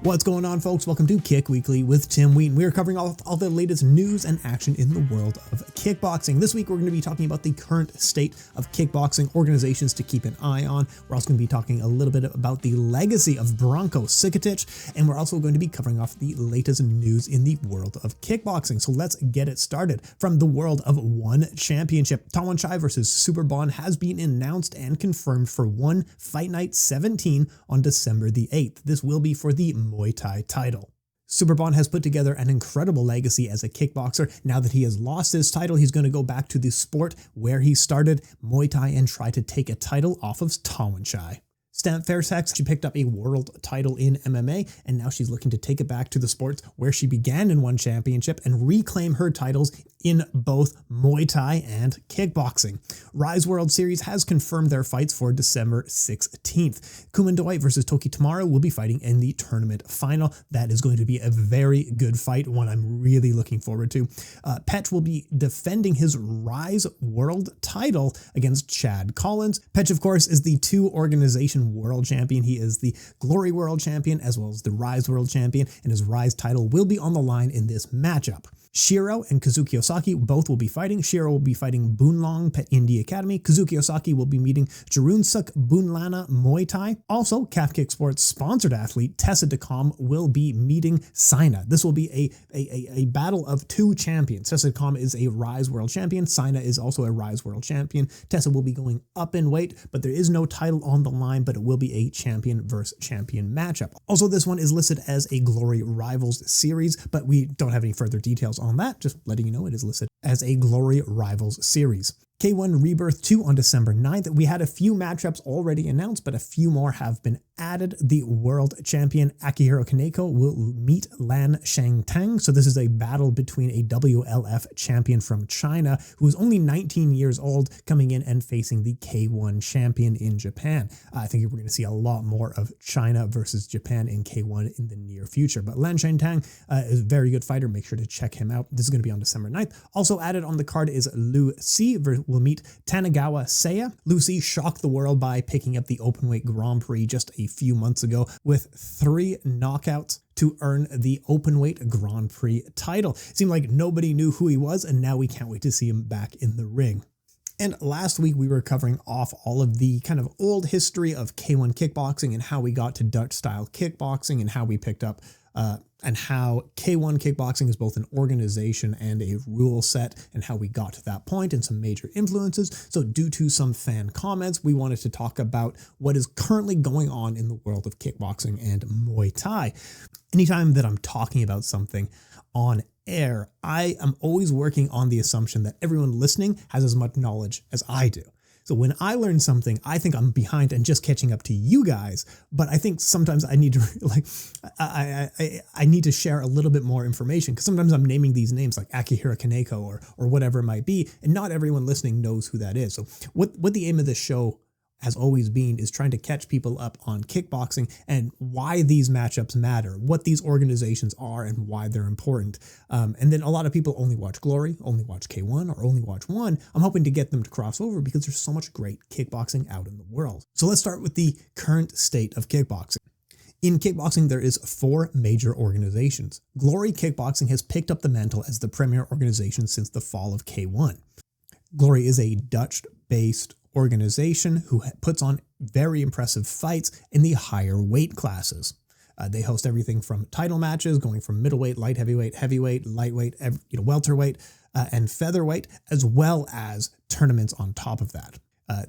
What's going on, folks? Welcome to Kick Weekly with Tim Wheaton. We are covering all the latest news and action in the world of kickboxing. This week, we're going to be talking about the current state of kickboxing, organizations to keep an eye on. We're also going to be talking a little bit about the legacy of Branko Cikatić, and we're also going to be covering off the latest news in the world of kickboxing. So let's get it started. From the world of One Championship, Thom Harinck versus Superbon has been announced and confirmed for One Fight Night 17 on December the 8th. This will be for the Muay Thai title. Superbon has put together an incredible legacy as a kickboxer. Now that he has lost his title, he's going to go back to the sport where he started, Muay Thai, and try to take a title off of Thom Harinck. Stamp Fairtex, she picked up a world title in MMA, and now she's looking to take it back to the sports where she began in One Championship and reclaim her titles in both Muay Thai and kickboxing. Rise World Series has confirmed their fights for December 16th. Kumandoi versus Toki Tomorrow will be fighting in the tournament final. That is going to be a very good fight, one I'm really looking forward to. Petch will be defending his Rise World title against Chad Collins. Petch, of course, is the two-organization world champion. He is the Glory World Champion as well as the Rise World Champion, and his Rise title will be on the line in this matchup. Shiro and Kazuki Osaki both will be fighting. Shiro will be fighting Boonlong Pet Indie Academy. Kazuki Osaki will be meeting Jarunsuk Boonlana Muay Thai. Also, Calf Kick Sports sponsored athlete Tessa DeCom will be meeting Sina. This will be a battle of two champions. Tessa DeCom is a Rise World Champion. Sina is also a Rise World Champion. Tessa will be going up in weight, but there is no title on the line, but it will be a champion versus champion matchup. Also, this one is listed as a Glory Rivals series, but we don't have any further details on that. Just letting you know it is listed as a Glory Rivals series. K1 Rebirth 2 on December 9th. We had a few matchups already announced, but a few more have been added. The world champion Akihiro Kaneko will meet Lan Shangtang. So this is a battle between a WLF champion from China who is only 19 years old coming in and facing the K1 champion in Japan. I think we're going to see a lot more of China versus Japan in K1 in the near future. But Lan Shangtang is a very good fighter. Make sure to check him out. This is going to be on December 9th. Also added on the card is Lu Si will meet Tanagawa Seiya. Lu Si shocked the world by picking up the Openweight Grand Prix just a few months ago with 3 knockouts to earn the Openweight Grand Prix title. It seemed like nobody knew who he was, and now we can't wait to see him back in the ring. And last week we were covering off all of the kind of old history of K1 kickboxing and how we got to Dutch style kickboxing and how we picked up and how K1 kickboxing is both an organization and a rule set and how we got to that point and some major influences. So due to some fan comments, we wanted to talk about what is currently going on in the world of kickboxing and Muay Thai. Anytime that I'm talking about something on air, I am always working on the assumption that everyone listening has as much knowledge as I do. So when I learn something, I think I'm behind and just catching up to you guys. But I think sometimes I need to I need to share a little bit more information, because sometimes I'm naming these names like Akihiro Kaneko or whatever it might be, and not everyone listening knows who that is. So what the aim of this show has always been is trying to catch people up on kickboxing and why these matchups matter, what these organizations are and why they're important. And then a lot of people only watch Glory, only watch K1, or only watch One. I'm hoping to get them to cross over because there's so much great kickboxing out in the world. So let's start with the current state of kickboxing. In kickboxing, there is 4 major organizations. Glory Kickboxing has picked up the mantle as the premier organization since the fall of K1. Glory is a Dutch-based organization who puts on very impressive fights in the higher weight classes. They host everything from title matches going from middleweight, light heavyweight, lightweight, welterweight, and featherweight, as well as tournaments on top of that.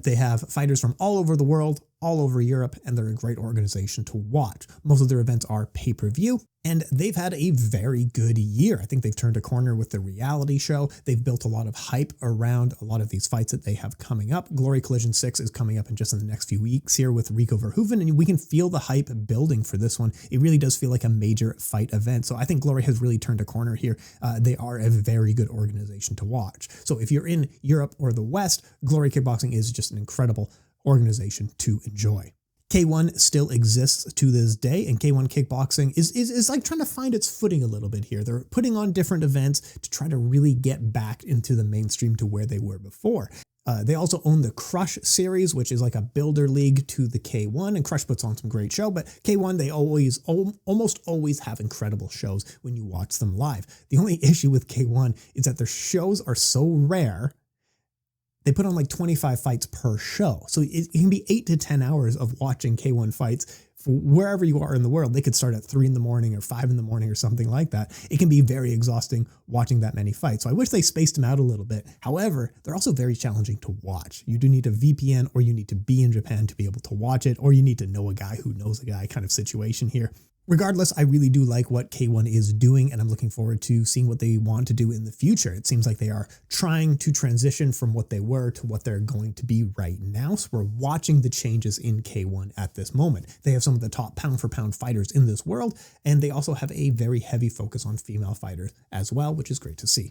They have fighters from all over the world, all over Europe, and they're a great organization to watch. Most of their events are pay-per-view, and they've had a very good year. I think they've turned a corner with the reality show. They've built a lot of hype around a lot of these fights that they have coming up. Glory Collision 6 is coming up in the next few weeks here with Rico Verhoeven, and we can feel the hype building for this one. It really does feel like a major fight event. So I think Glory has really turned a corner here. They are a very good organization to watch. So if you're in Europe or the West, Glory Kickboxing is just an incredible organization to enjoy. K1 still exists to this day, and K1 Kickboxing is like trying to find its footing a little bit here. They're putting on different events to try to really get back into the mainstream to where they were before. They also own the Crush series, which is like a builder league to the K1, and Crush puts on some great show, but K1, they almost always have incredible shows when you watch them live. The only issue with K1 is that their shows are so rare. They put on like 25 fights per show. So it can be 8 to 10 hours of watching K1 fights for wherever you are in the world. They could start at 3 in the morning or 5 in the morning or something like that. It can be very exhausting watching that many fights. So I wish they spaced them out a little bit. However, they're also very challenging to watch. You do need a VPN, or you need to be in Japan to be able to watch it, or you need to know a guy who knows a guy kind of situation here. Regardless, I really do like what K1 is doing, and I'm looking forward to seeing what they want to do in the future. It seems like they are trying to transition from what they were to what they're going to be right now. So we're watching the changes in K1 at this moment. They have some of the top pound for pound fighters in this world, and they also have a very heavy focus on female fighters as well, which is great to see.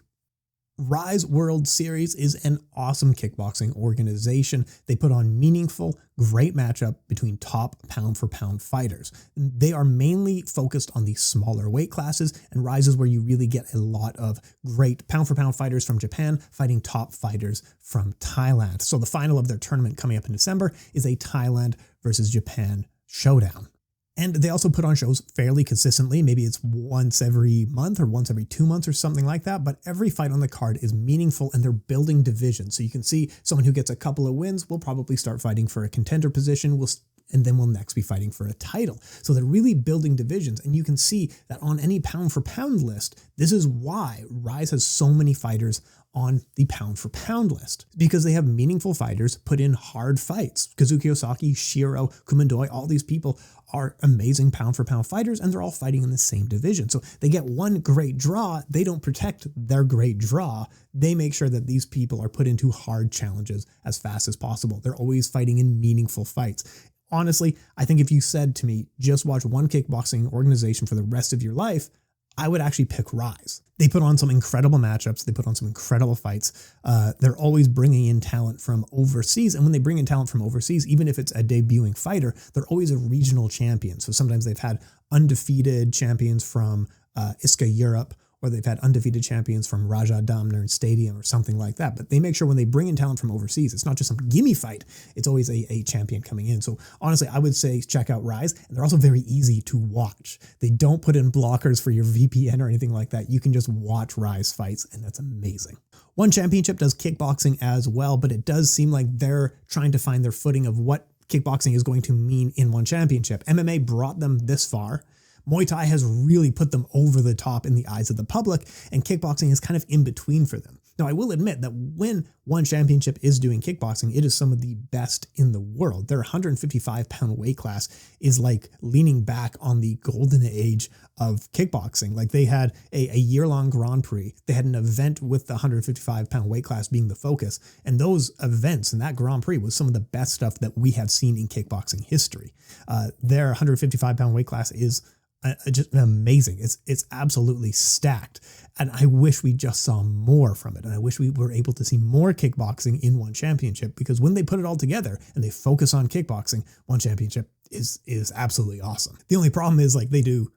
Rise World Series is an awesome kickboxing organization. They put on meaningful, great matchup between top pound for pound fighters. They are mainly focused on the smaller weight classes, and Rise is where you really get a lot of great pound for pound fighters from Japan fighting top fighters from Thailand. So the final of their tournament coming up in December is a Thailand versus Japan showdown. And they also put on shows fairly consistently. Maybe it's once every month or once every 2 months or something like that. But every fight on the card is meaningful, and they're building divisions. So you can see someone who gets a couple of wins will probably start fighting for a contender position, and then we'll next be fighting for a title. So they're really building divisions. And you can see that on any pound for pound list, this is why Rise has so many fighters on the pound for pound list, because they have meaningful fighters put in hard fights. Kazuki Osaki, Shiro, Kumandoi, all these people are amazing pound for pound fighters, and they're all fighting in the same division. So they get one great draw. They don't protect their great draw. They make sure that these people are put into hard challenges as fast as possible. They're always fighting in meaningful fights. Honestly, I think if you said to me, just watch one kickboxing organization for the rest of your life, I would actually pick Rise. They put on some incredible matchups. They put on some incredible fights. They're always bringing in talent from overseas. And when they bring in talent from overseas, even if it's a debuting fighter, they're always a regional champion. So sometimes they've had undefeated champions from ISKA Europe, or they've had undefeated champions from Raja Damner Stadium or something like that. But they make sure when they bring in talent from overseas, it's not just some gimme fight. It's always a champion coming in. So honestly, I would say check out Rise. And they're also very easy to watch. They don't put in blockers for your VPN or anything like that. You can just watch Rise fights, and that's amazing. One Championship does kickboxing as well, but it does seem like they're trying to find their footing of what kickboxing is going to mean in One Championship. MMA brought them this far. Muay Thai has really put them over the top in the eyes of the public, and kickboxing is kind of in between for them. Now, I will admit that when One Championship is doing kickboxing, it is some of the best in the world. Their 155-pound weight class is like leaning back on the golden age of kickboxing. Like they had a year-long Grand Prix. They had an event with the 155-pound weight class being the focus. And those events and that Grand Prix was some of the best stuff that we have seen in kickboxing history. Their 155-pound weight class is just amazing. It's absolutely stacked. And I wish we just saw more from it. And I wish we were able to see more kickboxing in One Championship, because when they put it all together and they focus on kickboxing, One Championship is absolutely awesome. The only problem is like they do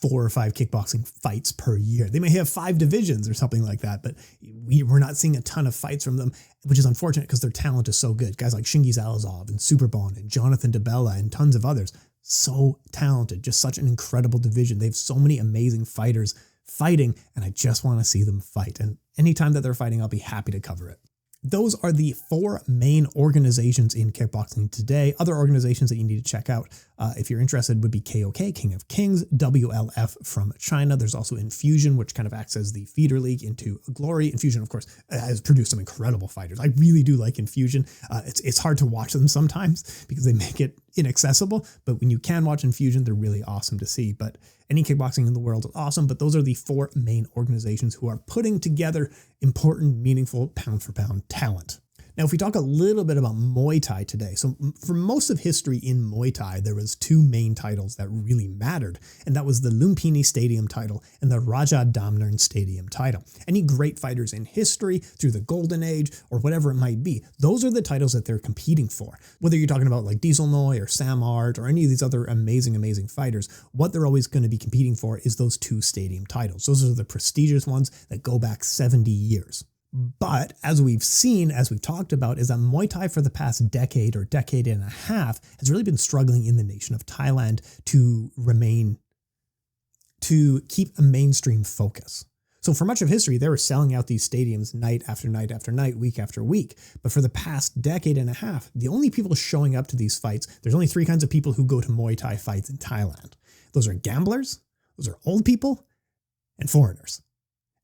4 or 5 kickboxing fights per year. They may have 5 divisions or something like that, but we're not seeing a ton of fights from them, which is unfortunate because their talent is so good. Guys like Shingi Zalazov and Superbon and Jonathan DeBella and tons of others. So talented, just such an incredible division. They have so many amazing fighters fighting, and I just want to see them fight. And anytime that they're fighting, I'll be happy to cover it. Those are the 4 main organizations in kickboxing today. Other organizations that you need to check out, if you're interested, would be KOK, King of Kings, WLF from China. There's also Infusion, which kind of acts as the feeder league into Glory. Infusion, of course, has produced some incredible fighters. I really do like Infusion. It's hard to watch them sometimes because they make it inaccessible, but when you can watch Infusion, they're really awesome to see. But any kickboxing in the world is awesome, but those are the 4 main organizations who are putting together important, meaningful pound-for-pound talent. Now, if we talk a little bit about Muay Thai today, so for most of history in Muay Thai, there was 2 main titles that really mattered, and that was the Lumpini Stadium title and the Raja Damnern Stadium title. Any great fighters in history through the Golden Age or whatever it might be, those are the titles that they're competing for. Whether you're talking about like Diesel Noy or Sam Art or any of these other amazing fighters, what they're always going to be competing for is those 2 stadium titles. Those are the prestigious ones that go back 70 years. But as we've seen, as we've talked about, is that Muay Thai for the past decade or decade and a half has really been struggling in the nation of Thailand to keep a mainstream focus. So for much of history, they were selling out these stadiums night after night after night, week after week. But for the past decade and a half, the only people showing up to these fights, there's only three kinds of people who go to Muay Thai fights in Thailand. Those are gamblers, those are old people, and foreigners.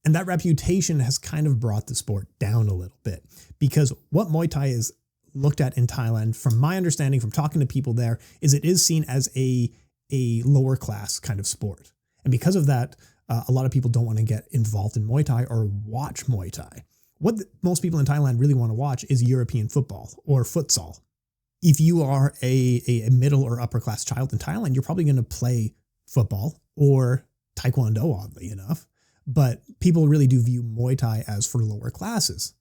And that reputation has kind of brought the sport down a little bit, because what Muay Thai is looked at in Thailand, from my understanding, from talking to people there, is it is seen as a lower class kind of sport. And because of that, a lot of people don't want to get involved in Muay Thai or watch Muay Thai. What most people in Thailand really want to watch is European football or futsal. If you are a middle or upper class child in Thailand, you're probably going to play football or taekwondo, oddly enough. But people really do view Muay Thai as for lower classes.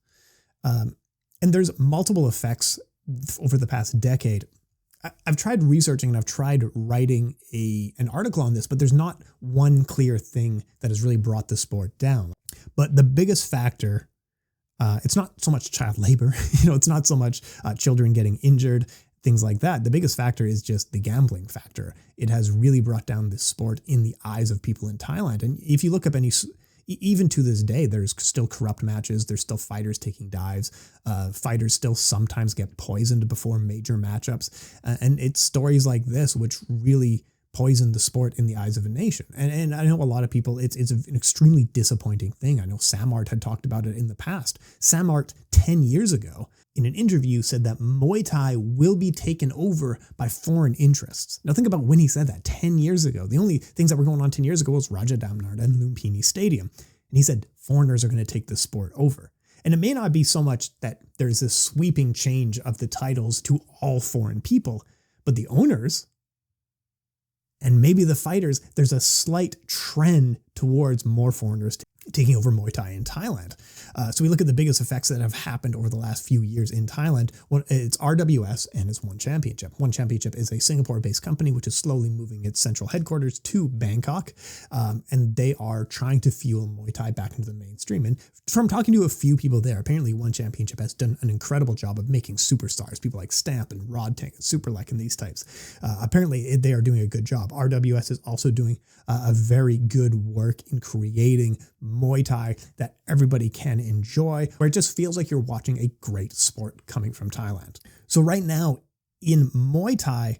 And there's multiple effects over the past decade. I've tried researching and I've tried writing an article on this, but there's not one clear thing that has really brought the sport down. But the biggest factor, it's not so much child labor, it's not so much children getting injured, things like that. The biggest factor is just the gambling factor. It has really brought down this sport in the eyes of people in Thailand. And if you look up even to this day, there's still corrupt matches. There's still fighters taking dives. Fighters still sometimes get poisoned before major matchups. And it's stories like this which really poison the sport in the eyes of a nation. And I know a lot of people, it's an extremely disappointing thing. I know Samart had talked about it in the past. Samart 10 years ago in an interview said that Muay Thai will be taken over by foreign interests. Now think about when he said that 10 years ago. The only things that were going on 10 years ago was Raja Damnard and Lumpini Stadium. And he said foreigners are going to take the sport over. And it may not be so much that there's this sweeping change of the titles to all foreign people, but the owners and maybe the fighters, there's a slight trend towards more foreigners taking over Muay Thai in Thailand. So we look at the biggest effects that have happened over the last few years in Thailand. Well, it's RWS and it's One Championship. One Championship is a Singapore-based company which is slowly moving its central headquarters to Bangkok, and they are trying to fuel Muay Thai back into the mainstream. And from talking to a few people there, apparently One Championship has done an incredible job of making superstars, people like Stamp and Rod Tank and Superlek and these types. Apparently they are doing a good job. RWS is also doing a very good work in creating Muay Thai that everybody can enjoy, where it just feels like you're watching a great sport coming from Thailand. So right now in Muay Thai,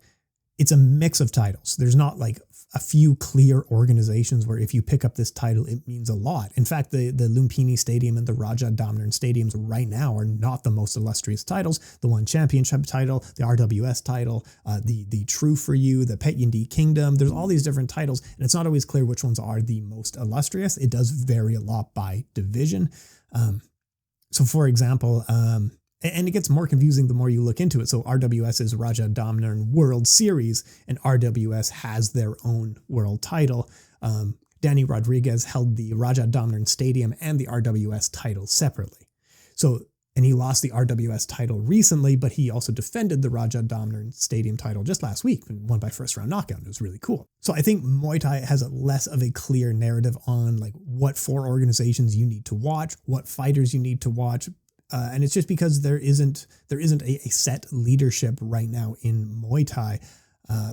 it's a mix of titles. There's not like a few clear organizations where if you pick up this title, it means a lot. In fact, the Lumpini Stadium and the Raja Damnern stadiums right now are not the most illustrious titles. The One Championship title, the RWS title, the True For You, the Pet Yindi Kingdom. There's all these different titles, and it's not always clear which ones are the most illustrious. It does vary a lot by division. So for example, and it gets more confusing the more you look into it. So RWS is Raja Damnern World Series, and RWS has their own world title. Danny Rodriguez held the Raja Damnern Stadium and the RWS title separately. And he lost the RWS title recently, but he also defended the Raja Damnern Stadium title just last week and won by first round knockout. It was really cool. So I think Muay Thai has a less of a clear narrative on like what four organizations you need to watch, what fighters you need to watch. And it's just because there isn't a set leadership right now in Muay Thai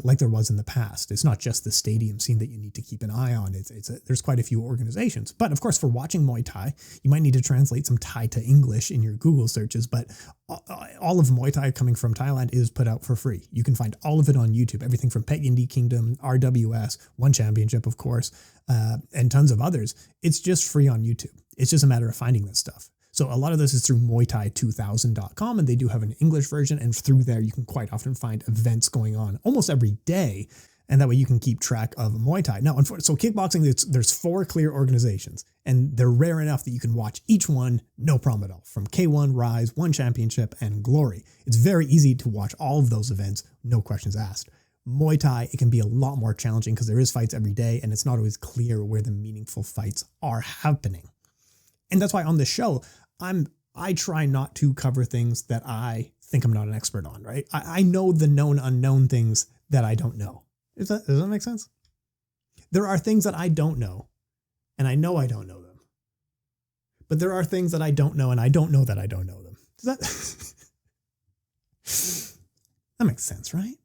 like there was in the past. It's not just the stadium scene that you need to keep an eye on. There's quite a few organizations. But of course, for watching Muay Thai, you might need to translate some Thai to English in your Google searches. But all of Muay Thai coming from Thailand is put out for free. You can find all of it on YouTube. Everything from Pet Yindi Kingdom, RWS, One Championship, of course, and tons of others. It's just free on YouTube. It's just a matter of finding this stuff. So a lot of this is through MuayThai2000.com, and they do have an English version, and through there you can quite often find events going on almost every day, and that way you can keep track of Muay Thai. Now, so kickboxing, there's 4 clear organizations, and they're rare enough that you can watch each one, no problem at all, from K1, Rise, One Championship, and Glory. It's very easy to watch all of those events, no questions asked. Muay Thai, it can be a lot more challenging because there is fights every day, and it's not always clear where the meaningful fights are happening. And that's why on this show, I try not to cover things that I think I'm not an expert on, right? I know the known unknown things that I don't know. Does that make sense? There are things that I don't know, and I know I don't know them. but there are things that I don't know, and I don't know that I don't know them. Does that makes sense, right?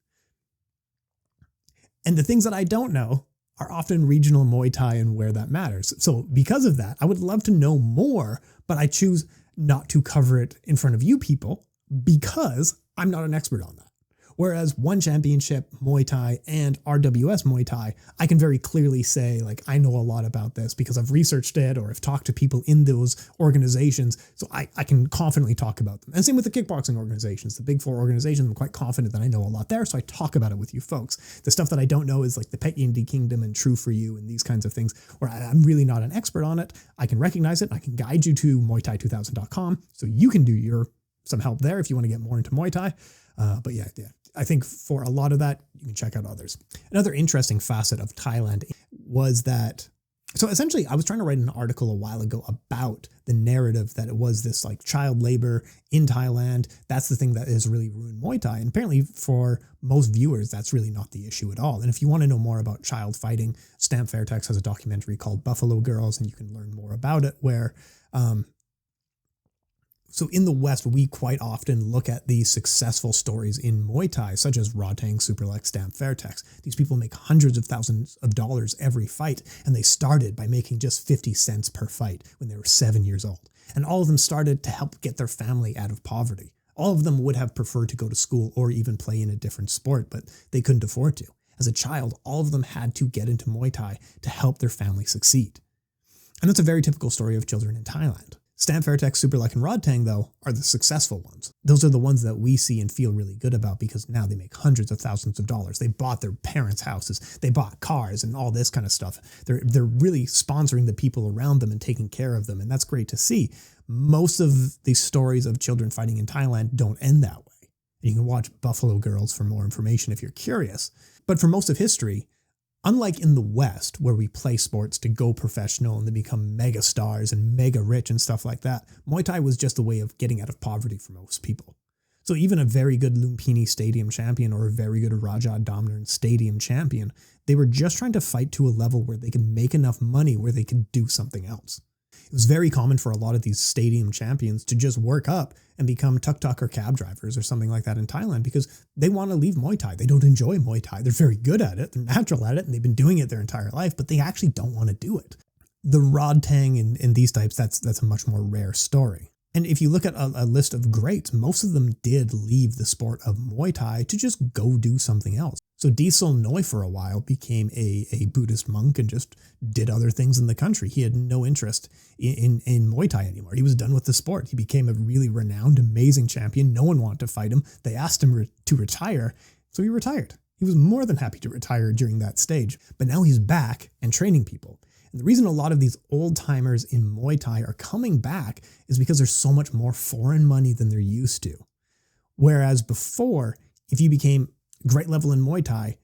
And the things that I don't know are often regional Muay Thai and where that matters. So because of that, I would love to know more, but I choose not to cover it in front of you people because I'm not an expert on that. Whereas One Championship Muay Thai and RWS Muay Thai, I can very clearly say, like, I know a lot about this because I've researched it or I've talked to people in those organizations. So I can confidently talk about them. And same with the kickboxing organizations, the big four organizations. I'm quite confident that I know a lot there. So I talk about it with you folks. The stuff that I don't know is like the Pet Indie Kingdom and True for You and these kinds of things where I'm really not an expert on it. I can recognize it. And I can guide you to muaythai2000.com so you can do some help there if you want to get more into Muay Thai. But yeah. I think for a lot of that, you can check out others. Another interesting facet of Thailand was that, so essentially I was trying to write an article a while ago about the narrative that it was this like child labor in Thailand. That's the thing that has really ruined Muay Thai. And apparently for most viewers, that's really not the issue at all. And if you want to know more about child fighting, Stamp Fairtex has a documentary called Buffalo Girls, and you can learn more about it where, so in the West, we quite often look at these successful stories in Muay Thai, such as Rotang, Superlex, Stamp Fairtex. These people make hundreds of thousands of dollars every fight, and they started by making just 50 cents per fight when they were 7 years old. And all of them started to help get their family out of poverty. All of them would have preferred to go to school or even play in a different sport, but they couldn't afford to. As a child, all of them had to get into Muay Thai to help their family succeed. And that's a very typical story of children in Thailand. Stamp Fairtex, Superlek, and Rodtang, though, are the successful ones. Those are the ones that we see and feel really good about because now they make hundreds of thousands of dollars. They bought their parents' houses, they bought cars and all this kind of stuff. They're really sponsoring the people around them and taking care of them, and that's great to see. Most of the stories of children fighting in Thailand don't end that way. You can watch Buffalo Girls for more information if you're curious. But for most of history, unlike in the West, where we play sports to go professional and then become mega stars and mega rich and stuff like that, Muay Thai was just a way of getting out of poverty for most people. So even a very good Lumpini Stadium champion or a very good Raja Damnaran Stadium champion, they were just trying to fight to a level where they could make enough money where they could do something else. It was very common for a lot of these stadium champions to just work up and become tuk-tuk or cab drivers or something like that in Thailand because they want to leave Muay Thai. They don't enjoy Muay Thai. They're very good at it. They're natural at it, and they've been doing it their entire life, but they actually don't want to do it. The Rodtang and these types, that's a much more rare story. And if you look at a list of greats, most of them did leave the sport of Muay Thai to just go do something else. So Diesel Noi for a while became a Buddhist monk and just did other things in the country. He had no interest in Muay Thai anymore. He was done with the sport. He became a really renowned, amazing champion. No one wanted to fight him. They asked him to retire, so he retired. He was more than happy to retire during that stage. But now he's back and training people. And the reason a lot of these old timers in Muay Thai are coming back is because there's so much more foreign money than they're used to. Whereas before, if you became great level in Muay Thai,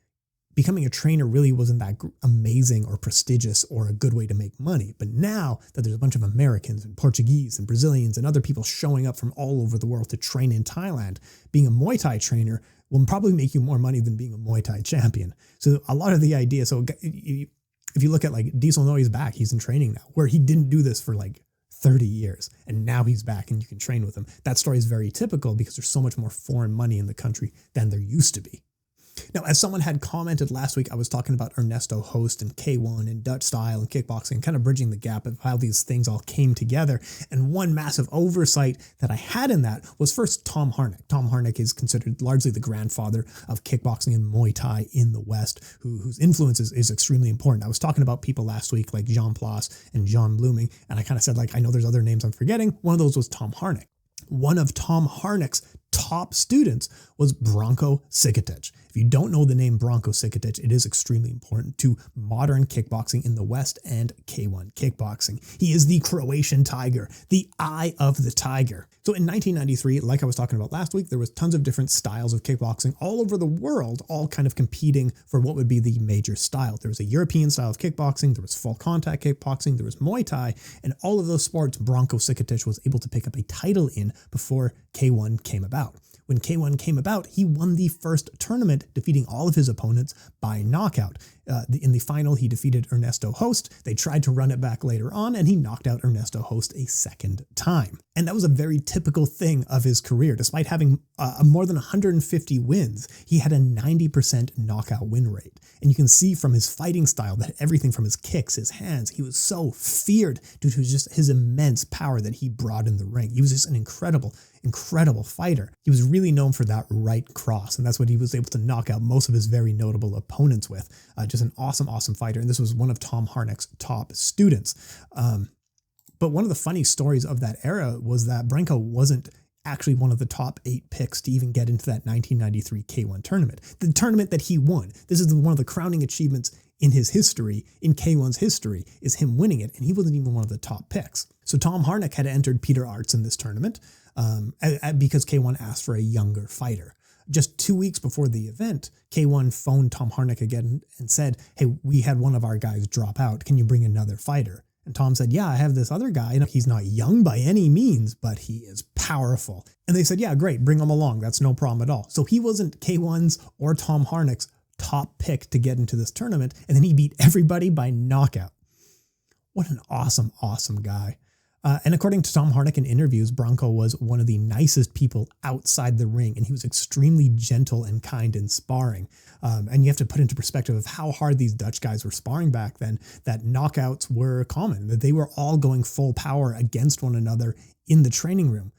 becoming a trainer really wasn't that amazing or prestigious or a good way to make money. But now that there's a bunch of Americans and Portuguese and Brazilians and other people showing up from all over the world to train in Thailand, being a Muay Thai trainer will probably make you more money than being a Muay Thai champion. So a lot of the idea, so if you look at like Diesel Noi's back, he's in training now, where he didn't do this for like 30 years and now he's back and you can train with him. That story is very typical because there's so much more foreign money in the country than there used to be. Now, as someone had commented last week, I was talking about Ernesto Host and K1 and Dutch style and kickboxing, kind of bridging the gap of how these things all came together. And one massive oversight that I had in that was first Thom Harinck. Thom Harinck is considered largely the grandfather of kickboxing and Muay Thai in the West, whose influence is extremely important. I was talking about people last week like Jean Plas and John Blooming, and I kind of said, like, I know there's other names I'm forgetting. One of those was Thom Harinck. One of Thom Harinck's top students was Branko Cikatić. If you don't know the name Branko Cikatić, it is extremely important to modern kickboxing in the West and K1 kickboxing. He is the Croatian tiger, the eye of the tiger. So in 1993, like I was talking about last week, there was tons of different styles of kickboxing all over the world, all kind of competing for what would be the major style. There was a European style of kickboxing, there was full contact kickboxing, there was Muay Thai, and all of those sports Branko Cikatić was able to pick up a title in before K1 came about. When K1 came about, he won the first tournament, defeating all of his opponents by knockout. In the final, he defeated Ernesto Host. They tried to run it back later on, and he knocked out Ernesto Host a second time. And that was a very typical thing of his career. Despite having more than 150 wins, he had a 90% knockout win rate. And you can see from his fighting style that everything from his kicks, his hands, he was so feared due to just his immense power that he brought in the ring. He was just an incredible fighter. He was really known for that right cross, and that's what he was able to knock out most of his very notable opponents with. Just an awesome fighter, and this was one of Thom Harinck's top students. But one of the funny stories of that era was that Branko wasn't actually one of the top 8 picks to even get into that 1993 K1 tournament. The tournament that he won. This is one of the crowning achievements in his history, in K1's history, is him winning it, and he wasn't even one of the top picks. So Thom Harinck had entered Peter Aerts in this tournament because K1 asked for a younger fighter. Just 2 weeks before the event, K1 phoned Thom Harinck again and said, "Hey, we had one of our guys drop out. Can you bring another fighter?" And Tom said, "Yeah, I have this other guy. You know, he's not young by any means, but he is powerful." And they said, "Yeah, great, bring him along. That's no problem at all." So he wasn't K1's or Thom Harinck's top pick to get into this tournament, and then he beat everybody by knockout. What an awesome guy. And according to Thom Harinck in interviews, Branko was one of the nicest people outside the ring, and he was extremely gentle and kind in sparring. And you have to put into perspective of how hard these Dutch guys were sparring back then, that knockouts were common, that they were all going full power against one another in the training room.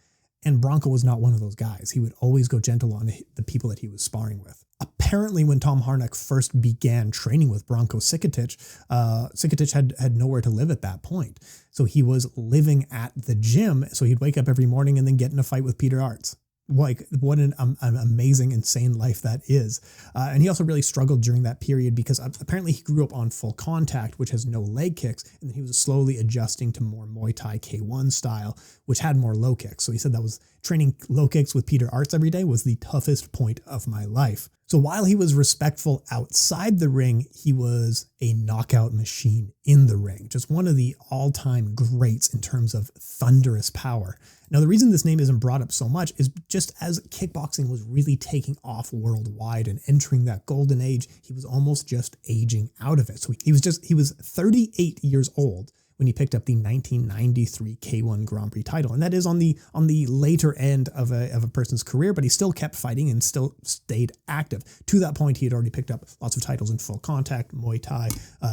And Branko was not one of those guys. He would always go gentle on the people that he was sparring with. Apparently, when Thom Harinck first began training with Branko Cikatić, Cikatić had nowhere to live at that point. So he was living at the gym. So he'd wake up every morning and then get in a fight with Peter Aerts. Like, what an amazing, insane life that is. And he also really struggled during that period because apparently he grew up on full contact, which has no leg kicks, and he was slowly adjusting to more Muay Thai K1 style, which had more low kicks. So he said that was training low kicks with Peter Aerts every day was the toughest point of my life. So while he was respectful outside the ring, he was a knockout machine in the ring. Just one of the all-time greats in terms of thunderous power. Now, the reason this name isn't brought up so much is just as kickboxing was really taking off worldwide and entering that golden age, he was almost just aging out of it. So he was 38 years old when he picked up the 1993 K1 Grand Prix title. And that is on the later end of a person's career, but he still kept fighting and still stayed active. To that point, he had already picked up lots of titles in full contact, Muay Thai,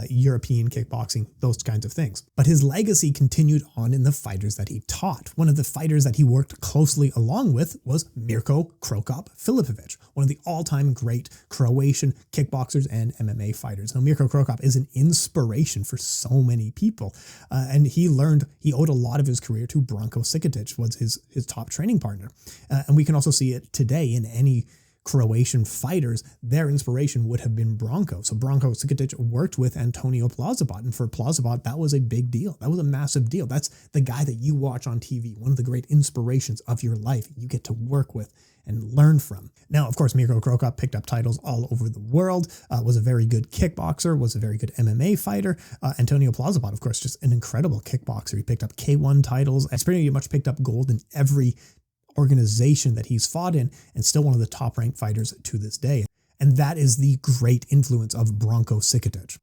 European kickboxing, those kinds of things. But his legacy continued on in the fighters that he taught. One of the fighters that he worked closely along with was Mirko Krokop Filipovic, one of the all-time great Croatian kickboxers and MMA fighters. Now, Mirko Krokop is an inspiration for so many people. And he owed a lot of his career to Branko Cikatić, was his top training partner. And we can also see it today in any Croatian fighters, their inspiration would have been Branko. So Branko Cikatić worked with Antonio Plazibat, and for Plazibat, that was a big deal. That was a massive deal. That's the guy that you watch on TV, one of the great inspirations of your life you get to work with and learn from. Now, of course, Mirko Krokop picked up titles all over the world, was a very good kickboxer, was a very good MMA fighter. Antonio Plazibat, of course, just an incredible kickboxer. He picked up K1 titles. He's pretty much picked up gold in every organization that he's fought in, and still one of the top ranked fighters to this day. And that is the great influence of Branko Cikatić.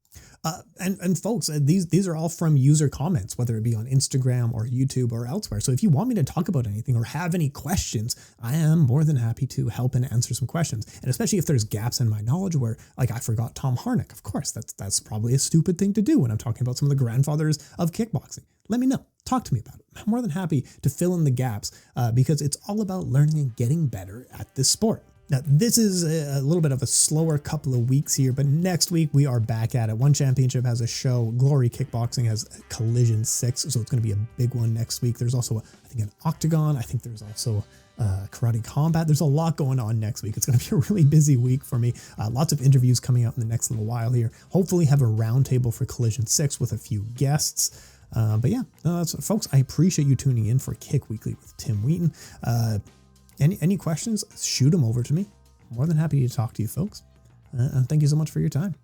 And folks, these are all from user comments, whether it be on Instagram or YouTube or elsewhere. So if you want me to talk about anything or have any questions, I am more than happy to help and answer some questions. And especially if there's gaps in my knowledge where, like, I forgot Thom Harinck. Of course, that's probably a stupid thing to do when I'm talking about some of the grandfathers of kickboxing. Let me know. Talk to me about it. I'm more than happy to fill in the gaps because it's all about learning and getting better at this sport. Now, this is a little bit of a slower couple of weeks here, but next week we are back at it. One Championship has a show. Glory Kickboxing has Collision 6, so it's going to be a big one next week. There's also, I think, an Octagon. I think there's also Karate Combat. There's a lot going on next week. It's going to be a really busy week for me. Lots of interviews coming out in the next little while here. Hopefully have a roundtable for Collision 6 with a few guests. But yeah, folks, I appreciate you tuning in for Kick Weekly with Tim Wheaton. Any questions, shoot them over to me. More than happy to talk to you folks. Thank you so much for your time.